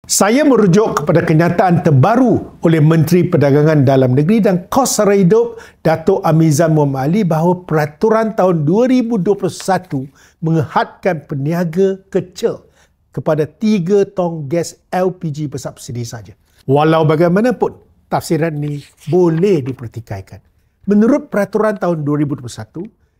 Saya merujuk kepada kenyataan terbaru oleh Menteri Perdagangan Dalam Negeri dan Kos Sara Hidup Datuk Amizan Muhammad Ali bahawa peraturan tahun 2021 menghadkan peniaga kecil kepada 3 tong gas LPG bersubsidi saja. Walau bagaimanapun, tafsiran ini boleh dipertikaikan. Menurut peraturan tahun 2021,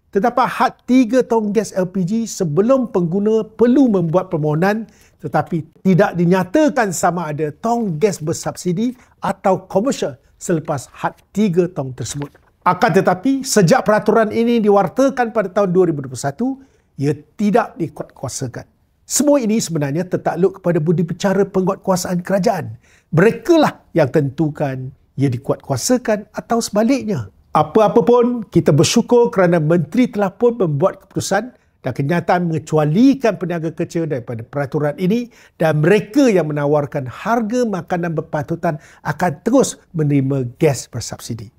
terdapat had 3 tong gas LPG sebelum pengguna perlu membuat permohonan tetapi tidak dinyatakan sama ada tong gas bersubsidi atau komersial selepas had 3 tong tersebut. Akan tetapi, sejak peraturan ini diwartakan pada tahun 2021, ia tidak dikuatkuasakan. Semua ini sebenarnya tertakluk kepada budi bicara penguatkuasaan kerajaan. Merekalah yang tentukan ia dikuatkuasakan atau sebaliknya. Apa-apa pun, kita bersyukur kerana Menteri telah pun membuat keputusan dan kenyataan mengecualikan peniaga kecil daripada peraturan ini dan mereka yang menawarkan harga makanan berpatutan akan terus menerima gas bersubsidi.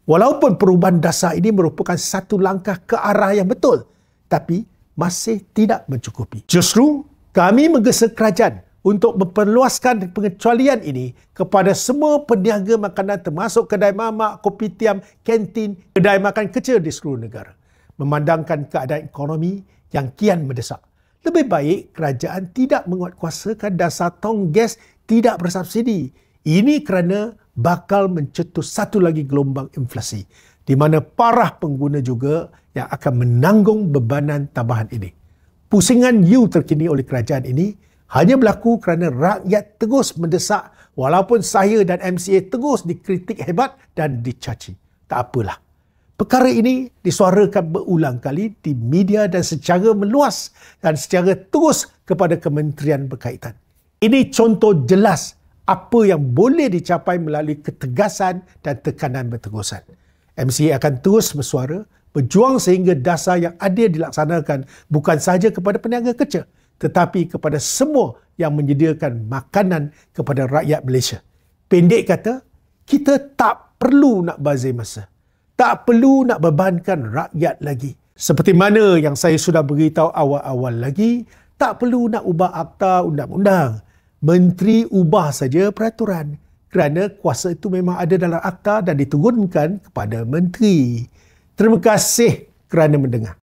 Walaupun perubahan dasar ini merupakan satu langkah ke arah yang betul, tapi masih tidak mencukupi. Justru, kami menggesa kerajaan untuk memperluaskan pengecualian ini kepada semua peniaga makanan termasuk kedai mamak, kopitiam, kantin, kedai makan kecil di seluruh negara. Memandangkan keadaan ekonomi yang kian mendesak, lebih baik kerajaan tidak menguatkuasakan dasar tong gas tidak bersubsidi. Ini kerana bakal mencetus satu lagi gelombang inflasi, di mana parah pengguna juga yang akan menanggung bebanan tambahan ini. Pusingan you terkini oleh kerajaan ini hanya berlaku kerana rakyat terus mendesak walaupun saya dan MCA terus dikritik hebat dan dicaci. Tak apalah. Perkara ini disuarakan berulang kali di media dan secara meluas dan secara terus kepada kementerian berkaitan. Ini contoh jelas apa yang boleh dicapai melalui ketegasan dan tekanan berterusan. MCA akan terus bersuara, berjuang sehingga dasar yang adil dilaksanakan bukan sahaja kepada peniaga kecil, tetapi kepada semua yang menyediakan makanan kepada rakyat Malaysia. Pendek kata, kita tak perlu nak bazir masa. Tak perlu nak bebankan rakyat lagi. Seperti mana yang saya sudah beritahu awal-awal lagi, tak perlu nak ubah akta undang-undang. Menteri ubah saja peraturan kerana kuasa itu memang ada dalam akta dan diturunkan kepada menteri. Terima kasih kerana mendengar.